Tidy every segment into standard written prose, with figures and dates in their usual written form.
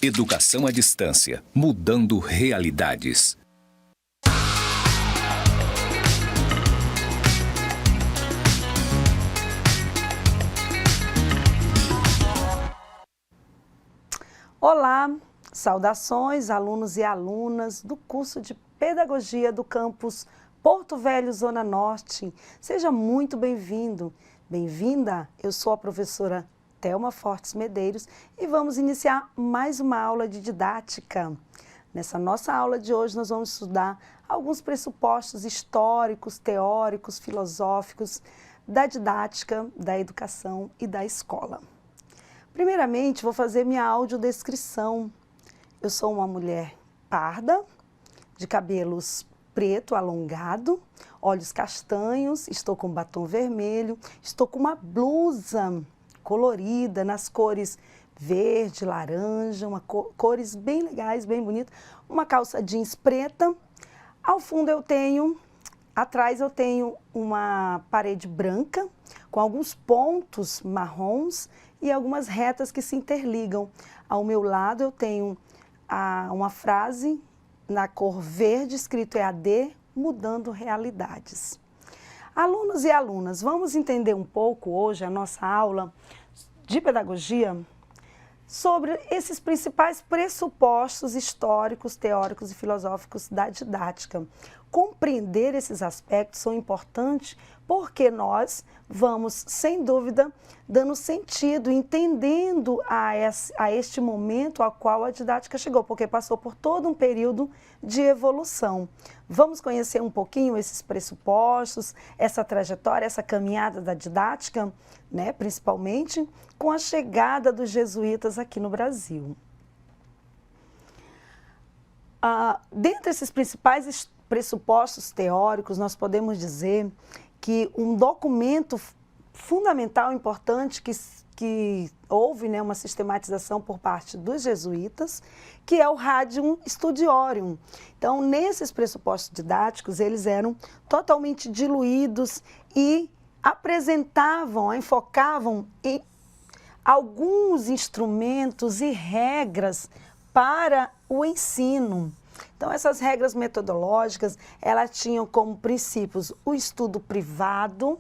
Educação à distância, mudando realidades. Olá, saudações alunos e alunas do curso de Pedagogia do campus Porto Velho, Zona Norte. Seja muito bem-vindo, bem-vinda. Eu sou a professora Thelma Fortes Medeiros e vamos iniciar mais uma aula de didática. Nessa nossa aula de hoje nós vamos estudar alguns pressupostos históricos, teóricos, filosóficos da didática, da educação e da escola. Primeiramente, vou fazer minha audiodescrição. Eu sou uma mulher parda, de cabelos preto, alongado, olhos castanhos, estou com batom vermelho, estou com uma blusa colorida nas cores verde, laranja, cores bem legais, bem bonitas, uma calça jeans preta. Ao fundo atrás eu tenho uma parede branca com alguns pontos marrons e algumas retas que se interligam. Ao meu lado eu tenho uma frase na cor verde, escrito EAD, mudando realidades. Alunos e alunas, vamos entender um pouco hoje a nossa aula de pedagogia sobre esses principais pressupostos históricos, teóricos e filosóficos da didática. Compreender esses aspectos são importantes porque nós vamos, sem dúvida, dando sentido, entendendo a este momento ao qual a didática chegou, porque passou por todo um período de evolução. Vamos conhecer um pouquinho esses pressupostos, essa trajetória, essa caminhada da didática, né, principalmente com a chegada dos jesuítas aqui no Brasil. Dentre esses principais pressupostos teóricos, nós podemos dizer que um documento fundamental, importante, que houve, né, uma sistematização por parte dos jesuítas, que é o Radium Studiorum. Então, nesses pressupostos didáticos, eles eram totalmente diluídos e enfocavam em alguns instrumentos e regras para o ensino. Então, essas regras metodológicas, elas tinham como princípios o estudo privado,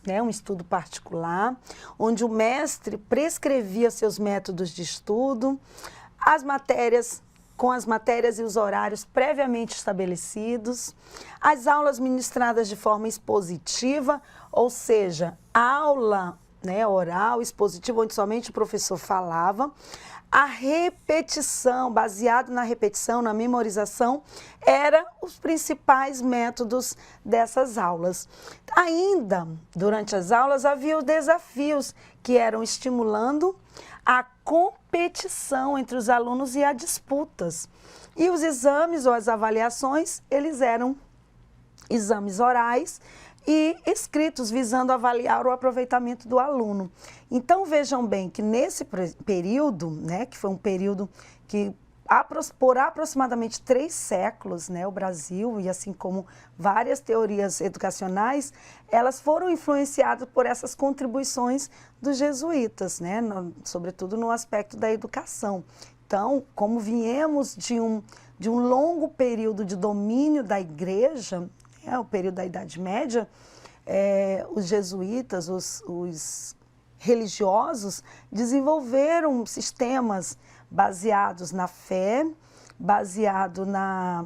né, um estudo particular, onde o mestre prescrevia seus métodos de estudo, com as matérias e os horários previamente estabelecidos, as aulas ministradas de forma expositiva, ou seja, aula, né, oral, expositiva, onde somente o professor falava. A repetição, baseado na repetição, na memorização, eram os principais métodos dessas aulas. Ainda, durante as aulas, havia os desafios que eram estimulando a competição entre os alunos e as disputas. E os exames ou as avaliações, eles eram exames orais e escritos visando avaliar o aproveitamento do aluno. Então, vejam bem que nesse período, né, que foi um período que por aproximadamente 3 séculos, né, o Brasil, e assim como várias teorias educacionais, elas foram influenciadas por essas contribuições dos jesuítas, né, sobretudo no aspecto da educação. Então, como viemos de um longo período de domínio da igreja, o período da Idade Média, os jesuítas, os religiosos, desenvolveram sistemas baseados na fé, baseado na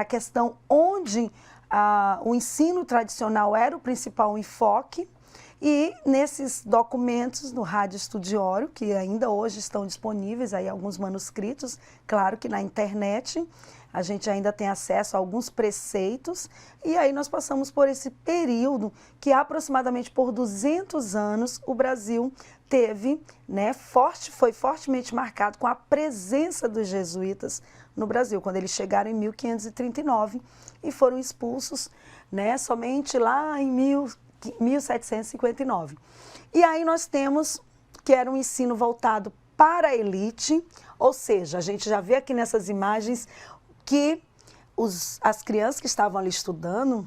questão onde o ensino tradicional era o principal enfoque. E nesses documentos no Radium Studiorum, que ainda hoje estão disponíveis, aí alguns manuscritos, claro que na internet, a gente ainda tem acesso a alguns preceitos, e aí nós passamos por esse período que aproximadamente por 200 anos o Brasil teve, né, foi fortemente marcado com a presença dos jesuítas no Brasil, quando eles chegaram em 1539 e foram expulsos, né, somente lá em 1759. E aí nós temos que era um ensino voltado para a elite, ou seja, a gente já vê aqui nessas imagens que as crianças que estavam ali estudando,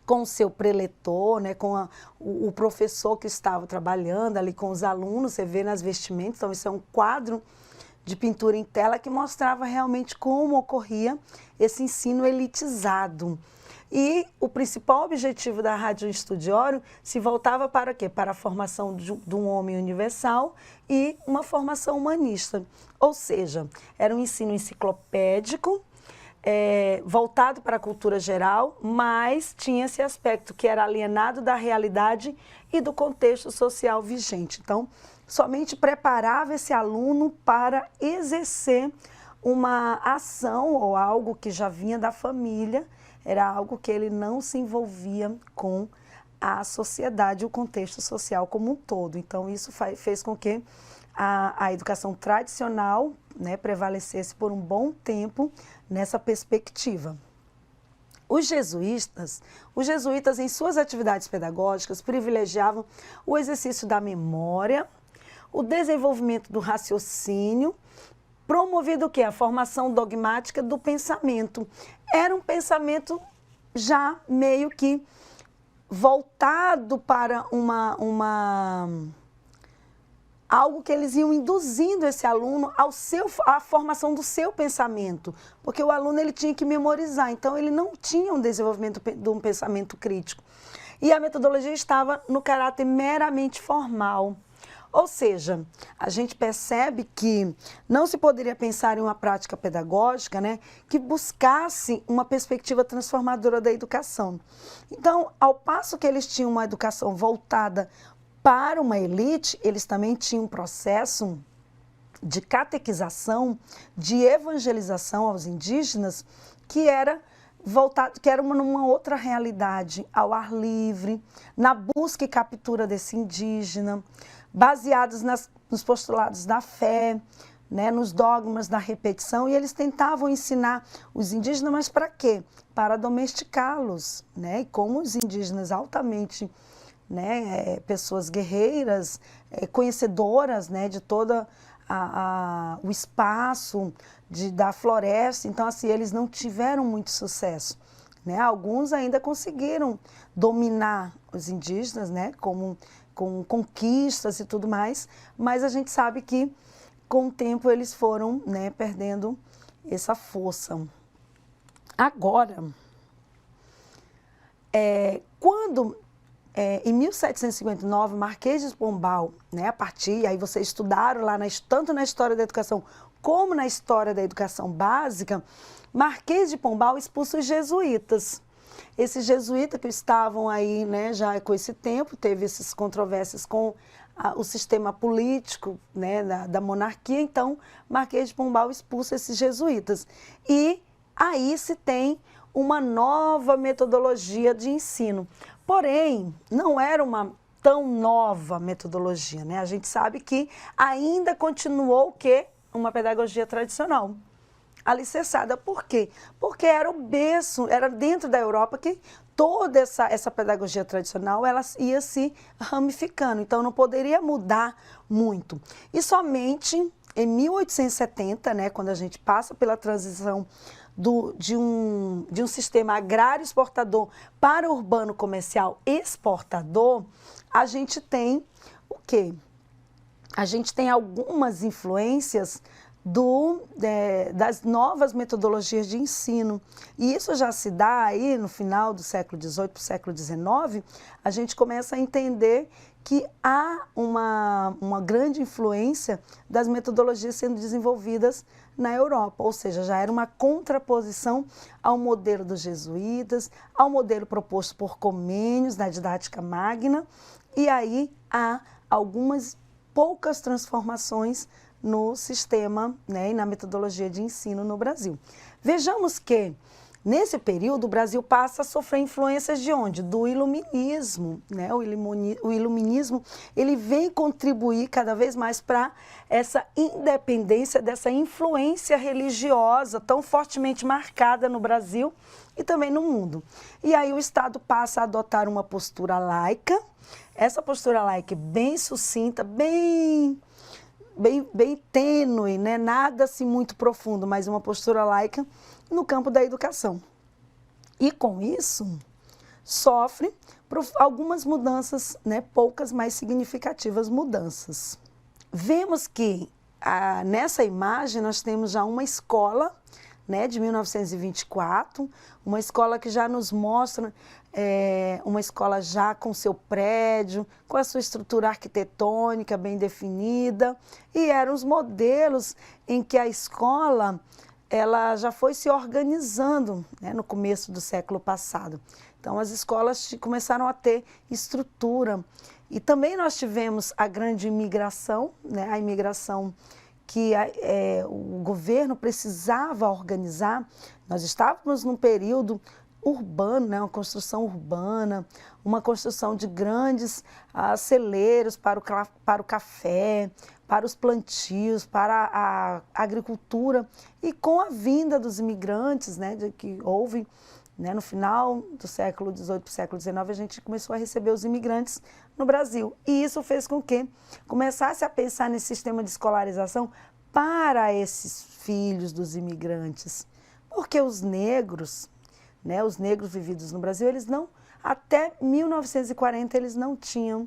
com o seu preletor, né, com o professor que estava trabalhando ali com os alunos, você vê nas vestimentas, então isso é um quadro de pintura em tela que mostrava realmente como ocorria esse ensino elitizado. E o principal objetivo da Rádio Estudiório se voltava para quê? Para a formação de um homem universal e uma formação humanista. Ou seja, era um ensino enciclopédico, voltado para a cultura geral, mas tinha esse aspecto que era alienado da realidade e do contexto social vigente. Então, somente preparava esse aluno para exercer uma ação ou algo que já vinha da família, era algo que ele não se envolvia com a sociedade, o contexto social como um todo. Então, isso fez com que a educação tradicional, né, prevalecesse por um bom tempo nessa perspectiva. Os jesuítas, em suas atividades pedagógicas, privilegiavam o exercício da memória, o desenvolvimento do raciocínio, promovido o quê? A formação dogmática do pensamento. Era um pensamento já meio que voltado para algo que eles iam induzindo esse aluno à formação do seu pensamento, porque o aluno ele tinha que memorizar, então ele não tinha um desenvolvimento de um pensamento crítico. E a metodologia estava no caráter meramente formal. Ou seja, a gente percebe que não se poderia pensar em uma prática pedagógica, né, que buscasse uma perspectiva transformadora da educação. Então, ao passo que eles tinham uma educação voltada para uma elite, eles também tinham um processo de catequização, de evangelização aos indígenas, que era voltado, que era numa outra realidade, ao ar livre, na busca e captura desse indígena, baseados nos postulados da fé, né, nos dogmas da repetição, e eles tentavam ensinar os indígenas, mas para quê? Para domesticá-los, né? E como os indígenas altamente, né, pessoas guerreiras, conhecedoras, né, de todo o espaço da floresta, então assim, eles não tiveram muito sucesso, né? Alguns ainda conseguiram dominar os indígenas, né, com conquistas e tudo mais, mas a gente sabe que com o tempo eles foram, né, perdendo essa força. Agora, quando em 1759, Marquês de Pombal, né, aí vocês estudaram lá tanto na história da educação como na história da educação básica, Marquês de Pombal expulsa os jesuítas. Esses jesuítas que estavam aí, né, já com esse tempo, teve essas controvérsias com o sistema político, né, da monarquia, então Marquês de Pombal expulsa esses jesuítas. E aí se tem uma nova metodologia de ensino. Porém, não era uma tão nova metodologia, né? A gente sabe que ainda continuou o quê? Uma pedagogia tradicional, alicerçada. Por quê? Porque era o berço, era dentro da Europa que toda essa pedagogia tradicional ela ia se ramificando, então não poderia mudar muito. E somente em 1870, né, quando a gente passa pela transição de um sistema agrário exportador para urbano comercial exportador, a gente tem o quê? A gente tem algumas influências das novas metodologias de ensino. E isso já se dá aí no final do século XVIII para o século XIX, a gente começa a entender que há uma grande influência das metodologias sendo desenvolvidas na Europa, ou seja, já era uma contraposição ao modelo dos jesuítas, ao modelo proposto por Comênios na didática magna, e aí há algumas poucas transformações no sistema, né, e na metodologia de ensino no Brasil. Vejamos que nesse período, o Brasil passa a sofrer influências de onde? Do iluminismo, né? O iluminismo ele vem contribuir cada vez mais para essa independência dessa influência religiosa tão fortemente marcada no Brasil e também no mundo. E aí o Estado passa a adotar uma postura laica, essa postura laica bem sucinta, bem tênue, né? Nada assim muito profundo, mas uma postura laica no campo da educação. E com isso, sofre algumas mudanças, né? Poucas, mas significativas mudanças. Vemos que nessa imagem nós temos já uma escola, né, de 1924, uma escola que já nos mostra uma escola já com seu prédio, com a sua estrutura arquitetônica bem definida, e eram os modelos em que a escola ela já foi se organizando, né, no começo do século passado. Então as escolas começaram a ter estrutura. E também nós tivemos a grande imigração, né, a imigração que o governo precisava organizar. Nós estávamos num período urbano, né, uma construção urbana, uma construção de grandes celeiros para o café, para os plantios, para a agricultura. E com a vinda dos imigrantes, né, que houve, né, no final do século XVIII para o século XIX, a gente começou a receber os imigrantes no Brasil. E isso fez com que começasse a pensar nesse sistema de escolarização para esses filhos dos imigrantes. Porque os negros, né, os negros vividos no Brasil, eles não, até 1940, eles não tinha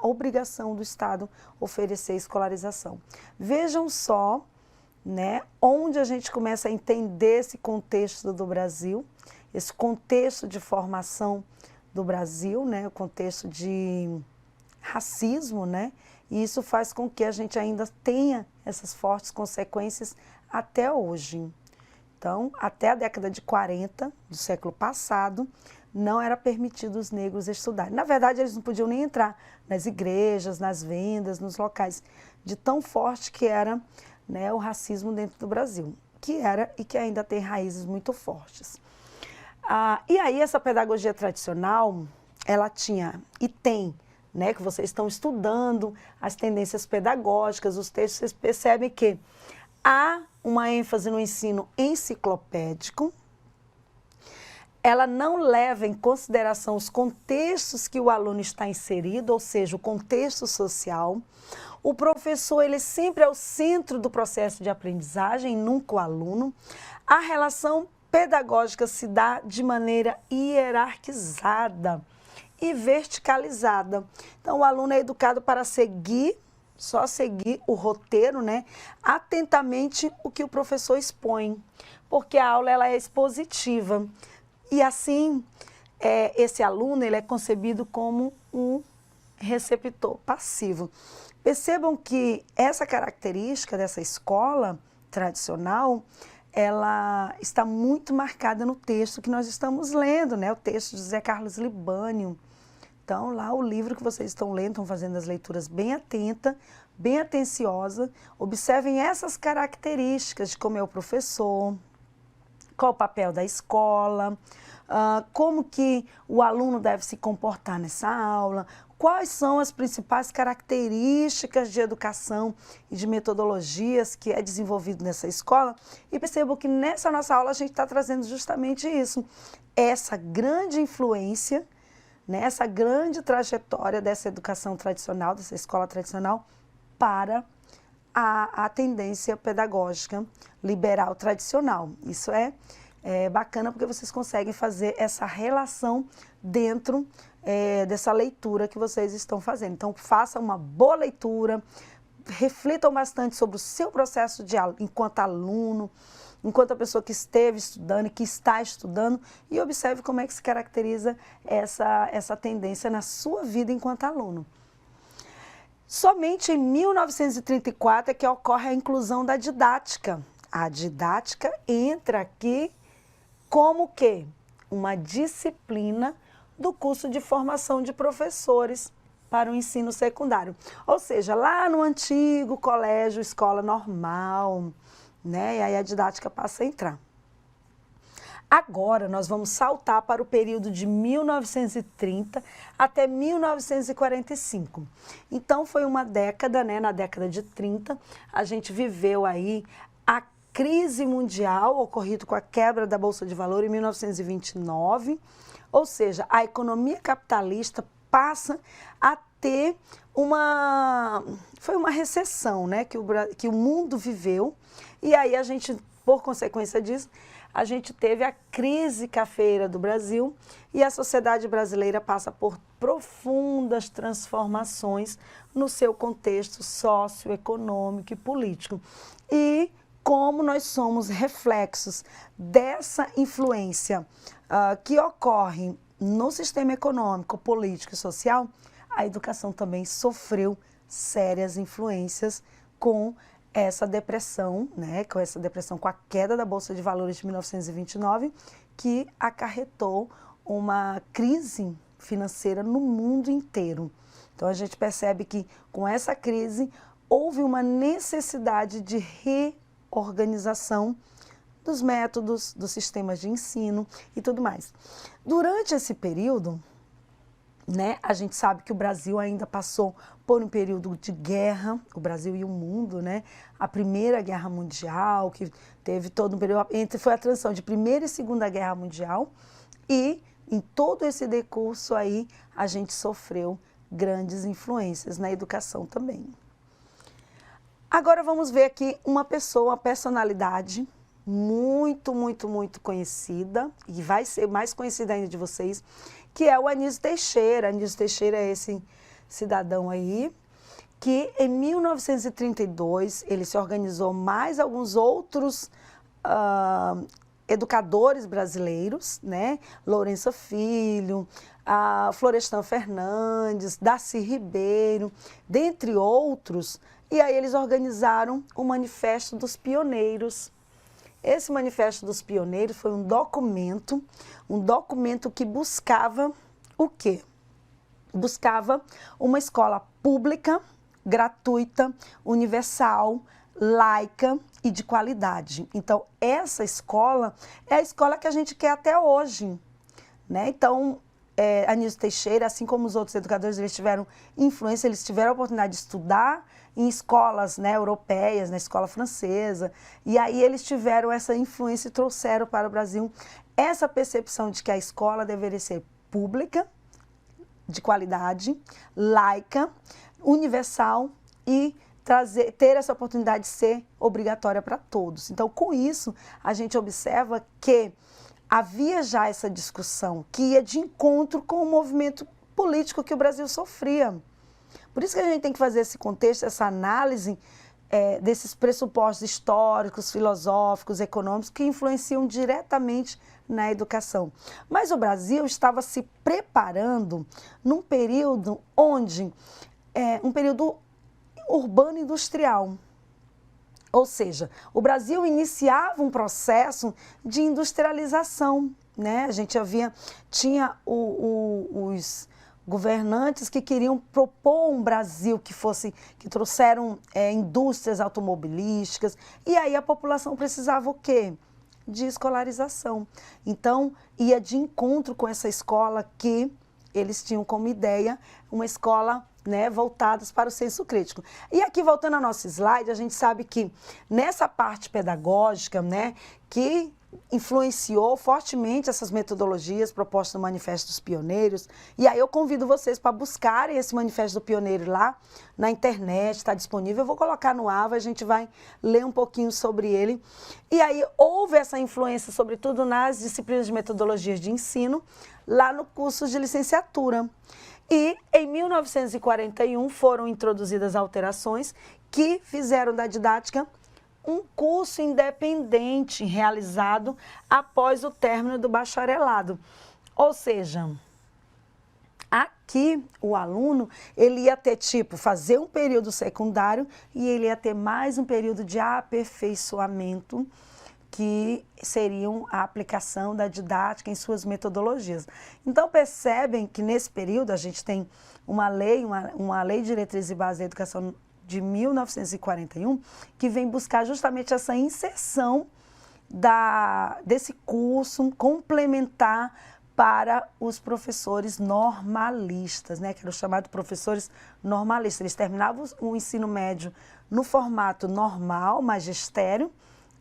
obrigação do Estado oferecer escolarização. Vejam só, né, onde a gente começa a entender esse contexto do Brasil, esse contexto de formação do Brasil, né, o contexto de racismo, né, e isso faz com que a gente ainda tenha essas fortes consequências até hoje. Então, até a década de 40 do século passado, não era permitido os negros estudarem. Na verdade, eles não podiam nem entrar nas igrejas, nas vendas, nos locais, de tão forte que era, né, o racismo dentro do Brasil, que era e que ainda tem raízes muito fortes. E aí essa pedagogia tradicional, ela tinha e tem, né, que vocês estão estudando as tendências pedagógicas, os textos, vocês percebem que há uma ênfase no ensino enciclopédico. Ela não leva em consideração os contextos que o aluno está inserido, ou seja, o contexto social. O professor, ele sempre é o centro do processo de aprendizagem, nunca o aluno. A relação pedagógica se dá de maneira hierarquizada e verticalizada. Então, o aluno é educado para só seguir o roteiro, né, atentamente o que o professor expõe, porque a aula ela é expositiva. E assim, esse aluno ele é concebido como um receptor passivo. Percebam que essa característica dessa escola tradicional, ela está muito marcada no texto que nós estamos lendo, né? O texto de José Carlos Libânio. Então, lá o livro que vocês estão lendo, estão fazendo as leituras bem atenta, bem atenciosa. Observem essas características de como é o professor, qual o papel da escola, como que o aluno deve se comportar nessa aula, quais são as principais características de educação e de metodologias que é desenvolvido nessa escola. E percebo que nessa nossa aula a gente está trazendo justamente isso, essa grande influência, né, essa grande trajetória dessa educação tradicional, dessa escola tradicional, para a tendência pedagógica liberal tradicional. Isso é bacana porque vocês conseguem fazer essa relação dentro dessa leitura que vocês estão fazendo. Então, façam uma boa leitura, reflitam bastante sobre o seu processo enquanto aluno, enquanto a pessoa que esteve estudando e que está estudando, e observe como é que se caracteriza essa tendência na sua vida enquanto aluno. Somente em 1934 é que ocorre a inclusão da didática. A didática entra aqui como que? Uma disciplina do curso de formação de professores para o ensino secundário. Ou seja, lá no antigo colégio, escola normal, né? E aí a didática passa a entrar. Agora nós vamos saltar para o período de 1930 até 1945. Então foi uma década, né? Na década de 30, a gente viveu aí a crise mundial ocorrida com a quebra da Bolsa de Valores em 1929, ou seja, a economia capitalista passa a ter foi uma recessão, né, que o mundo viveu, e aí a gente, por consequência disso, a gente teve a crise cafeeira do Brasil e a sociedade brasileira passa por profundas transformações no seu contexto socioeconômico e político. E como nós somos reflexos dessa influência que ocorre no sistema econômico, político e social, a educação também sofreu sérias influências com essa depressão, né, com a queda da Bolsa de Valores de 1929, que acarretou uma crise financeira no mundo inteiro. Então a gente percebe que com essa crise houve uma necessidade de reorganização dos métodos, dos sistemas de ensino e tudo mais. Durante esse período, né, a gente sabe que o Brasil ainda passou por um período de guerra, o Brasil e o mundo, né? A Primeira Guerra Mundial, que teve todo um período, foi a transição de Primeira e Segunda Guerra Mundial, e em todo esse decurso aí a gente sofreu grandes influências na educação também. Agora vamos ver aqui uma pessoa, uma personalidade muito, muito, muito conhecida, e vai ser mais conhecida ainda de vocês, que é o Anísio Teixeira. Anísio Teixeira é esse cidadão aí, que em 1932 ele se organizou mais alguns outros educadores brasileiros, né? Lourenço Filho, Florestan Fernandes, Darcy Ribeiro, dentre outros, e aí eles organizaram o Manifesto dos Pioneiros. Esse Manifesto dos Pioneiros foi um documento que buscava o quê? Buscava uma escola pública, gratuita, universal, laica e de qualidade. Então, essa escola é a escola que a gente quer até hoje, né? Então, Anísio Teixeira, assim como os outros educadores, eles tiveram influência, eles tiveram a oportunidade de estudar em escolas, né, europeias, na escola francesa, e aí eles tiveram essa influência e trouxeram para o Brasil essa percepção de que a escola deveria ser pública, de qualidade, laica, universal e ter essa oportunidade de ser obrigatória para todos. Então, com isso, a gente observa que havia já essa discussão que ia de encontro com o movimento político que o Brasil sofria. Por isso que a gente tem que fazer esse contexto, essa análise desses pressupostos históricos, filosóficos, econômicos que influenciam diretamente na educação. Mas o Brasil estava se preparando num período onde, um período urbano-industrial. Ou seja, o Brasil iniciava um processo de industrialização, né? A gente tinha os governantes que queriam propor um Brasil que trouxeram indústrias automobilísticas, e aí a população precisava o quê? De escolarização. Então, ia de encontro com essa escola que eles tinham como ideia, uma escola, né, voltadas para o senso crítico. E aqui, voltando ao nosso slide, a gente sabe que nessa parte pedagógica, né, que influenciou fortemente essas metodologias propostas no Manifesto dos Pioneiros, e aí eu convido vocês para buscarem esse Manifesto do Pioneiro lá na internet, está disponível, eu vou colocar no AVA, a gente vai ler um pouquinho sobre ele. E aí houve essa influência, sobretudo nas disciplinas de metodologias de ensino, lá no curso de licenciatura. E em 1941 foram introduzidas alterações que fizeram da didática um curso independente realizado após o término do bacharelado. Ou seja, aqui o aluno, ele ia ter fazer um período secundário e ele ia ter mais um período de aperfeiçoamento, que seriam a aplicação da didática em suas metodologias. Então, percebem que nesse período a gente tem uma lei de diretriz e base da educação de 1941, que vem buscar justamente essa inserção desse curso complementar para os professores normalistas, né, que eram chamados professores normalistas. Eles terminavam o ensino médio no formato normal, magistério,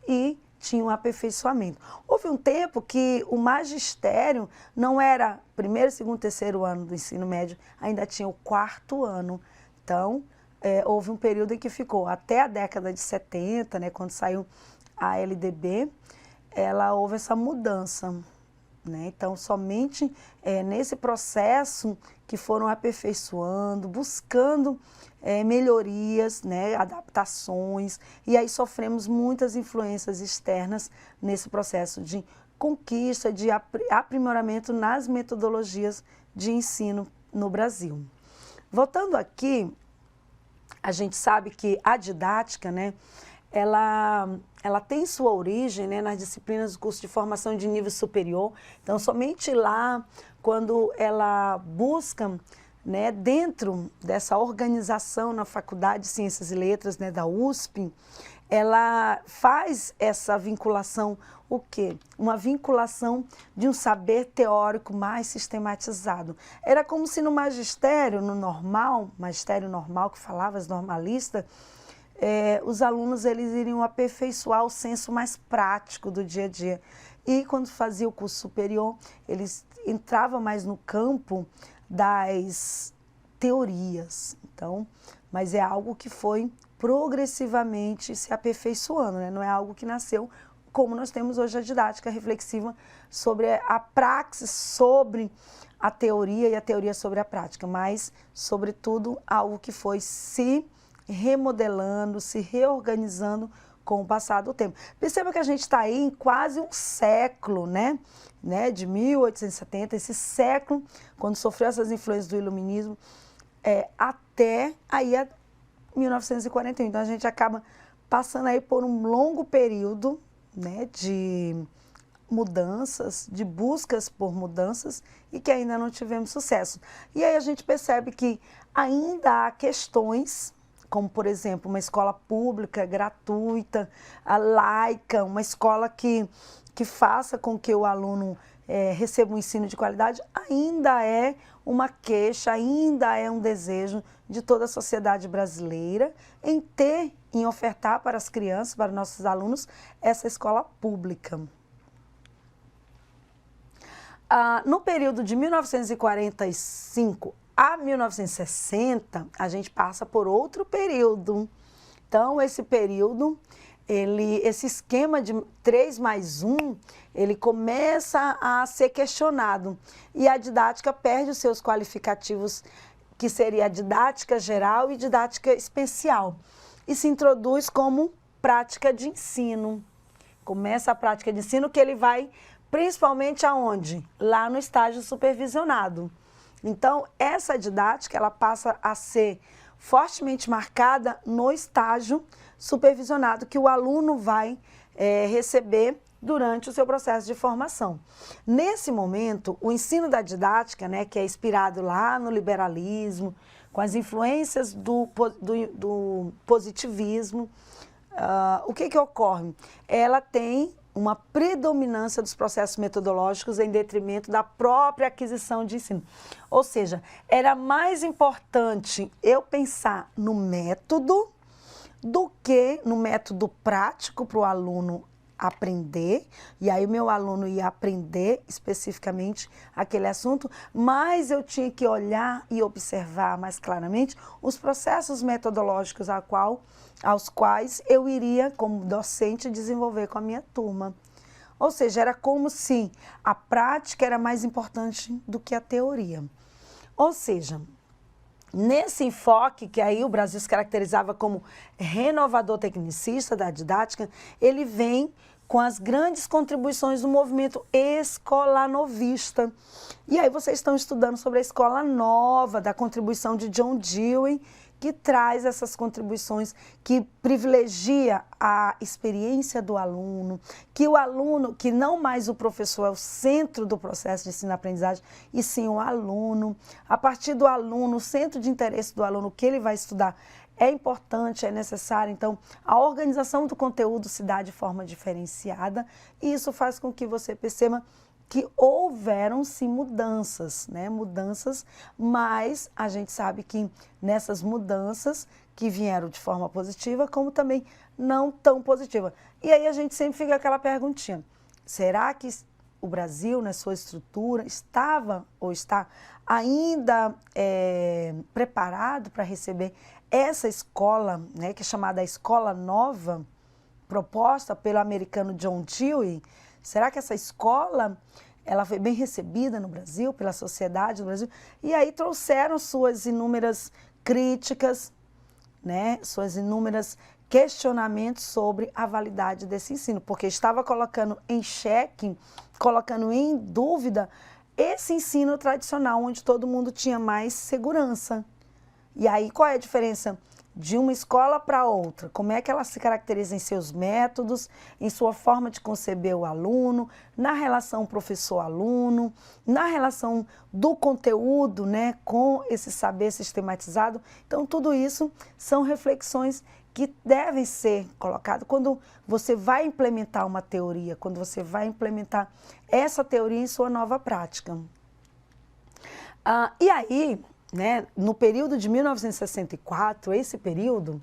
e tinha um aperfeiçoamento. Houve um tempo que o magistério não era primeiro, segundo, terceiro ano do ensino médio, ainda tinha o quarto ano. Então, houve um período em que ficou até a década de 70, né, quando saiu a LDB, houve essa mudança, né? Então, somente nesse processo que foram aperfeiçoando, buscando melhorias, né? Adaptações, e aí sofremos muitas influências externas nesse processo de conquista, de aprimoramento nas metodologias de ensino no Brasil. Voltando aqui, a gente sabe que a didática, né, ela tem sua origem, né, nas disciplinas do curso de formação de nível superior. Então, somente lá, quando ela busca, né, dentro dessa organização na Faculdade de Ciências e Letras, né, da USP, ela faz essa vinculação, o quê? Uma vinculação de um saber teórico mais sistematizado. Era como se no magistério, no normal, magistério normal que falava, as normalistas, os alunos eles iriam aperfeiçoar o senso mais prático do dia a dia. E quando fazia o curso superior, eles entravam mais no campo das teorias. Então, mas é algo que foi progressivamente se aperfeiçoando, né? Não é algo que nasceu como nós temos hoje a didática reflexiva sobre a praxis, sobre a teoria e a teoria sobre a prática, mas, sobretudo, algo que foi se remodelando, se reorganizando com o passar do tempo. Perceba que a gente está aí em quase um século, né? De 1870, esse século, quando sofreu essas influências do iluminismo, até aí a 1941. Então, a gente acaba passando aí por um longo período, né, de mudanças, de buscas por mudanças e que ainda não tivemos sucesso. E aí a gente percebe que ainda há questões, como, por exemplo, uma escola pública, gratuita, laica, uma escola que faça com que o aluno receba um ensino de qualidade, ainda é uma queixa, ainda é um desejo de toda a sociedade brasileira em ofertar para as crianças, para nossos alunos, essa escola pública. No período de 1945 a 1960, a gente passa por outro período. Então, esse período, esse esquema de 3+1, ele começa a ser questionado. E a didática perde os seus qualificativos, que seria a didática geral e didática especial. E se introduz como prática de ensino. Começa a prática de ensino que ele vai principalmente aonde? Lá no estágio supervisionado. Então, essa didática, ela passa a ser fortemente marcada no estágio supervisionado que o aluno vai receber durante o seu processo de formação. Nesse momento, o ensino da didática, né, que é inspirado lá no liberalismo, com as influências do positivismo, o que ocorre? Ela tem uma predominância dos processos metodológicos em detrimento da própria aquisição de ensino. Ou seja, era mais importante eu pensar no método do que no método prático para o aluno aprender, e aí o meu aluno ia aprender especificamente aquele assunto, mas eu tinha que olhar e observar mais claramente os processos metodológicos aos quais eu iria, como docente, desenvolver com a minha turma. Ou seja, era como se a prática era mais importante do que a teoria. Ou seja, nesse enfoque, que aí o Brasil se caracterizava como renovador tecnicista da didática, ele vem com as grandes contribuições do movimento escolanovista. E aí vocês estão estudando sobre a escola nova, da contribuição de John Dewey, que traz essas contribuições, que privilegia a experiência do aluno, que o aluno, que não mais o professor é o centro do processo de ensino-aprendizagem, e sim o aluno. A partir do aluno, o centro de interesse do aluno, o que ele vai estudar, é importante, é necessário. Então, a organização do conteúdo se dá de forma diferenciada, e isso faz com que você perceba que houveram-se mudanças, né? Mudanças, mas a gente sabe que nessas mudanças que vieram de forma positiva, como também não tão positiva. E aí a gente sempre fica aquela perguntinha, será que o Brasil, na sua estrutura, estava ou está ainda preparado para receber essa escola, né, que é chamada Escola Nova? proposta pelo americano John Dewey, será que essa escola ela foi bem recebida no Brasil, pela sociedade do Brasil? E aí trouxeram suas inúmeras críticas, né, suas inúmeras questionamentos sobre a validade desse ensino, porque estava colocando em xeque, colocando em dúvida esse ensino tradicional, onde todo mundo tinha mais segurança. E aí, qual é a diferença de uma escola para outra? Como é que ela se caracteriza em seus métodos, em sua forma de conceber o aluno, na relação professor-aluno, na relação do conteúdo, né, com esse saber sistematizado? Então, tudo isso são reflexões que devem ser colocadas quando você vai implementar uma teoria, quando você vai implementar essa teoria em sua nova prática. E aí, né, no período de 1964, esse período,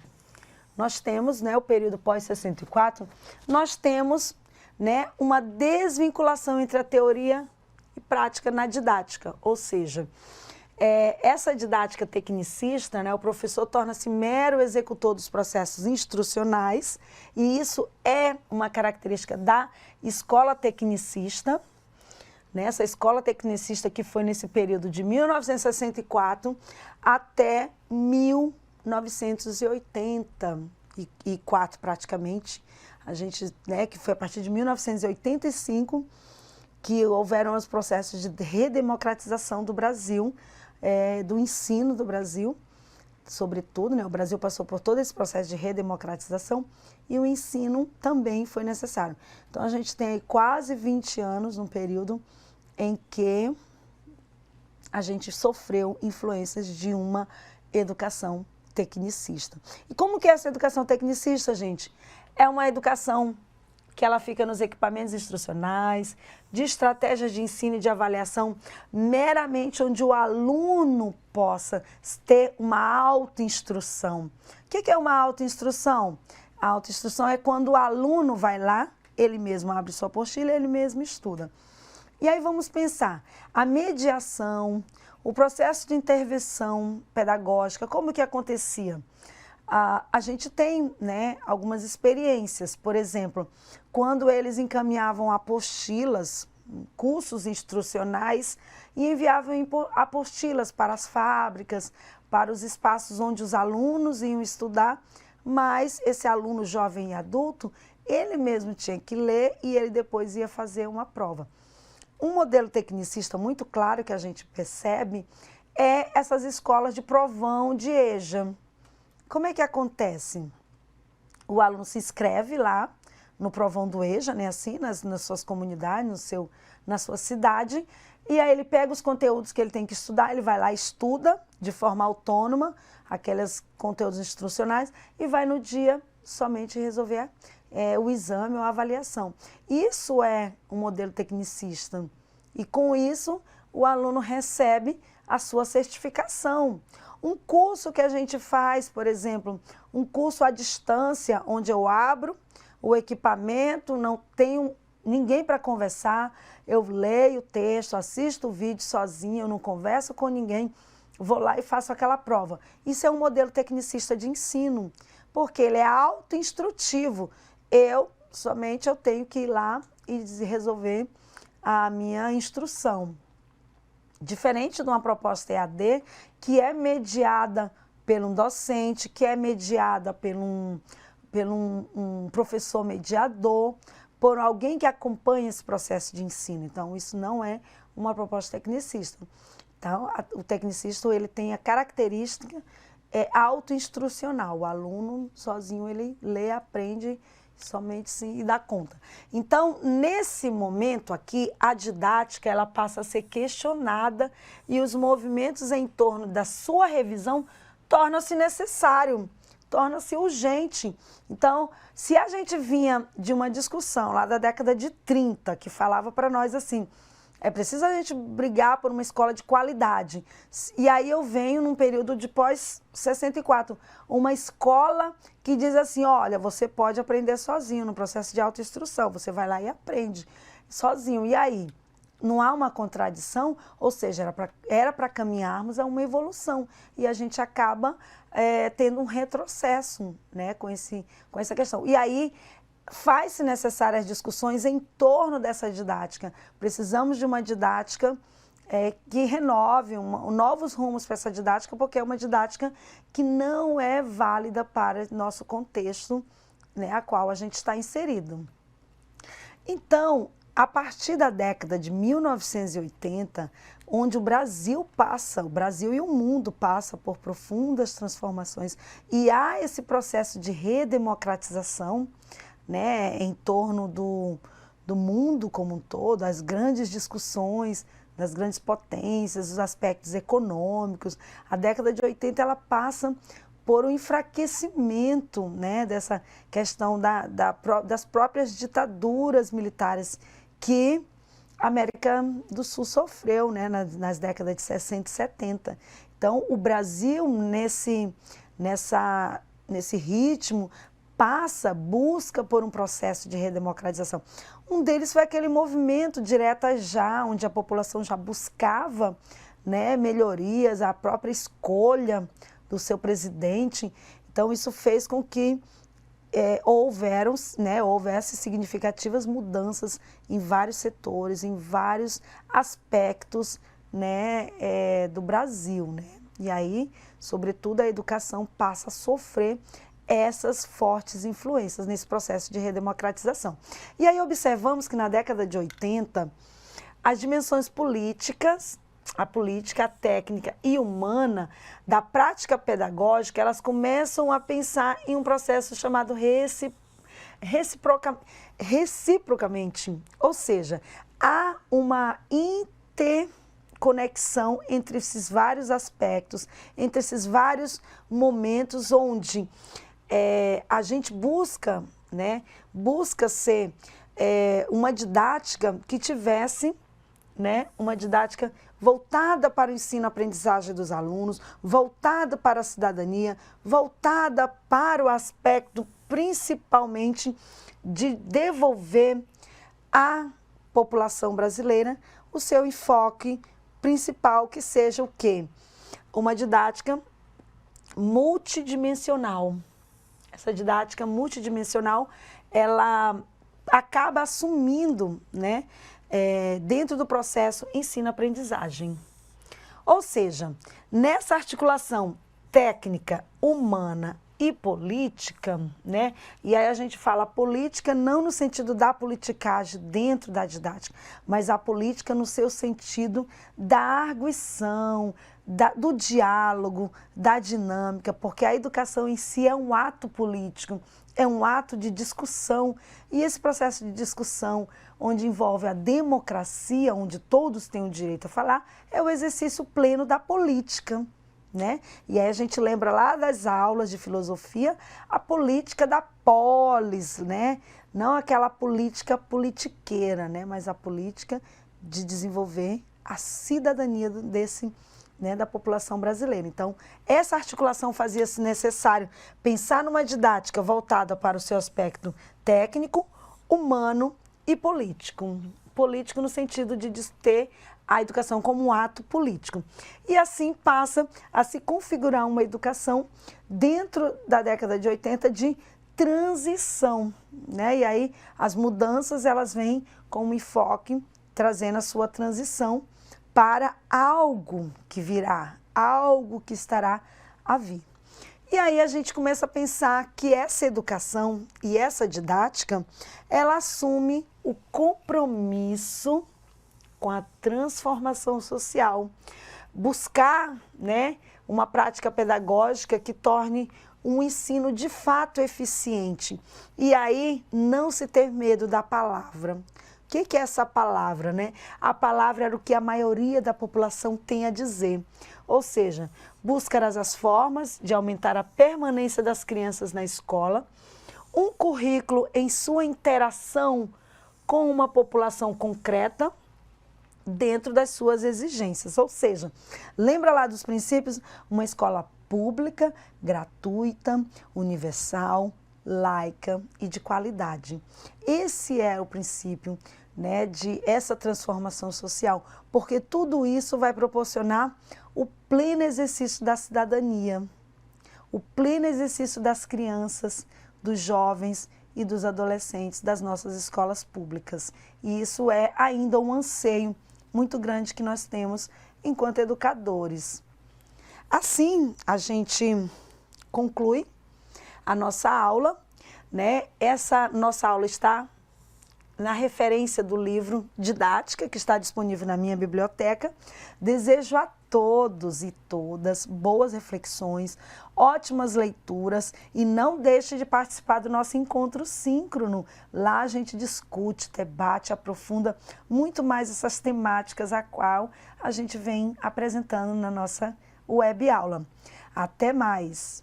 nós temos, né, o período pós-64, nós temos, né, uma desvinculação entre a teoria e prática na didática, ou seja, essa didática tecnicista, né, o professor torna-se mero executor dos processos instrucionais, e isso é uma característica da escola tecnicista, né, essa escola tecnicista que foi nesse período de 1964 até 1984 praticamente, a gente, né, que foi a partir de 1985 que houveram os processos de redemocratização do Brasil, do ensino do Brasil, sobretudo, né, o Brasil passou por todo esse processo de redemocratização e o ensino também foi necessário. Então a gente tem aí quase 20 anos, num período em que a gente sofreu influências de uma educação tecnicista. E como que é essa educação tecnicista, gente? É uma educação que ela fica nos equipamentos instrucionais, de estratégias de ensino e de avaliação, meramente onde o aluno possa ter uma autoinstrução. O que é uma autoinstrução? A autoinstrução é quando o aluno vai lá, ele mesmo abre sua apostila, ele mesmo estuda. E aí vamos pensar, a mediação, o processo de intervenção pedagógica, como que acontecia? A gente tem, né, algumas experiências, por exemplo, quando eles encaminhavam apostilas, cursos instrucionais, e enviavam apostilas para as fábricas, para os espaços onde os alunos iam estudar, mas esse aluno jovem e adulto, ele mesmo tinha que ler e ele depois ia fazer uma prova. Um modelo tecnicista muito claro que a gente percebe é essas escolas de provão de EJA. Como é que acontece? O aluno se inscreve lá no provão do EJA, né, assim, nas suas comunidades, na sua cidade, e aí ele pega os conteúdos que ele tem que estudar, ele vai lá e estuda de forma autônoma aqueles conteúdos instrucionais e vai no dia somente resolver o exame ou a avaliação. Isso é um modelo tecnicista e com isso o aluno recebe a sua certificação. Um curso que a gente faz, por exemplo, um curso à distância, onde eu abro o equipamento, não tenho ninguém para conversar, eu leio o texto, assisto o vídeo sozinha, eu não converso com ninguém, vou lá e faço aquela prova. Isso é um modelo tecnicista de ensino, porque ele é autoinstrutivo. Somente eu tenho que ir lá e resolver a minha instrução. Diferente de uma proposta EAD, que é mediada por um docente, que é mediada por um professor mediador, por alguém que acompanha esse processo de ensino. Então, isso não é uma proposta tecnicista. Então, o tecnicista ele tem a característica autoinstrucional. O aluno sozinho ele lê, aprende somente se dá conta. Então, nesse momento aqui, a didática ela passa a ser questionada e os movimentos em torno da sua revisão tornam-se necessário, torna-se urgente. Então, se a gente vinha de uma discussão lá da década de 30, que falava para nós assim, é preciso a gente brigar por uma escola de qualidade. E aí eu venho num período de pós-64, uma escola que diz assim, olha, você pode aprender sozinho no processo de autoinstrução, você vai lá e aprende sozinho. E aí? Não há uma contradição, ou seja, era para caminharmos a uma evolução. E a gente acaba tendo um retrocesso, né, com essa questão. E aí, faz-se necessárias discussões em torno dessa didática. Precisamos de uma didática que renove novos rumos para essa didática, porque é uma didática que não é válida para nosso contexto, né, a qual a gente está inserido. Então, a partir da década de 1980, onde o Brasil e o mundo passa por profundas transformações e há esse processo de redemocratização, né, em torno do mundo como um todo, as grandes discussões das grandes potências, os aspectos econômicos. A década de 80 ela passa por um enfraquecimento, né, dessa questão das próprias ditaduras militares que a América do Sul sofreu, né, nas décadas de 60 e 70. Então, o Brasil, nesse ritmo, busca por um processo de redemocratização. Um deles foi aquele movimento Direta Já, onde a população já buscava, né, melhorias, a própria escolha do seu presidente. Então, isso fez com que houvesse significativas mudanças em vários setores, em vários aspectos, né, do Brasil, né? E aí, sobretudo, a educação passa a sofrer essas fortes influências nesse processo de redemocratização. E aí observamos que na década de 80, as dimensões políticas, a política, a técnica e humana da prática pedagógica, elas começam a pensar em um processo chamado reciprocamente, ou seja, há uma interconexão entre esses vários aspectos, entre esses vários momentos onde a gente busca ser uma didática que tivesse, né, uma didática voltada para o ensino-aprendizagem dos alunos, voltada para a cidadania, voltada para o aspecto principalmente de devolver à população brasileira o seu enfoque principal, que seja o quê? Uma didática multidimensional. Essa didática multidimensional, ela acaba assumindo, né, dentro do processo ensino-aprendizagem. Ou seja, nessa articulação técnica, humana e política, né, e aí a gente fala política não no sentido da politicagem dentro da didática, mas a política no seu sentido da arguição, do diálogo, da dinâmica, porque a educação em si é um ato político, é um ato de discussão, e esse processo de discussão, onde envolve a democracia, onde todos têm o direito a falar, é o exercício pleno da política, né? E aí a gente lembra lá das aulas de filosofia, a política da polis, né? Não aquela política politiqueira, né? Mas a política de desenvolver a cidadania da população brasileira. Então, essa articulação fazia-se necessário pensar numa didática voltada para o seu aspecto técnico, humano e político. Político no sentido de ter a educação como um ato político. E assim passa a se configurar uma educação dentro da década de 80 de transição, né? E aí as mudanças elas vêm com um enfoque trazendo a sua transição para algo que virá, algo que estará a vir. E aí a gente começa a pensar que essa educação e essa didática, ela assume o compromisso com a transformação social. Buscar, né, uma prática pedagógica que torne um ensino de fato eficiente. E aí não se ter medo da palavra. O que é essa palavra, né? A palavra era o que a maioria da população tem a dizer. Ou seja, buscar as formas de aumentar a permanência das crianças na escola, um currículo em sua interação com uma população concreta, dentro das suas exigências. Ou seja, lembra lá dos princípios? Uma escola pública, gratuita, universal, laica e de qualidade. Esse é o princípio, né, de essa transformação social, porque tudo isso vai proporcionar o pleno exercício da cidadania, o pleno exercício das crianças, dos jovens e dos adolescentes das nossas escolas públicas. E isso é ainda um anseio muito grande que nós temos enquanto educadores. Assim, a gente conclui a nossa aula, né? Essa nossa aula está na referência do livro Didática, que está disponível na minha biblioteca. Desejo a todos e todas boas reflexões, ótimas leituras e não deixe de participar do nosso encontro síncrono. Lá a gente discute, debate, aprofunda muito mais essas temáticas a qual a gente vem apresentando na nossa web aula. Até mais!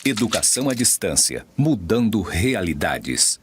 Educação à distância, mudando realidades.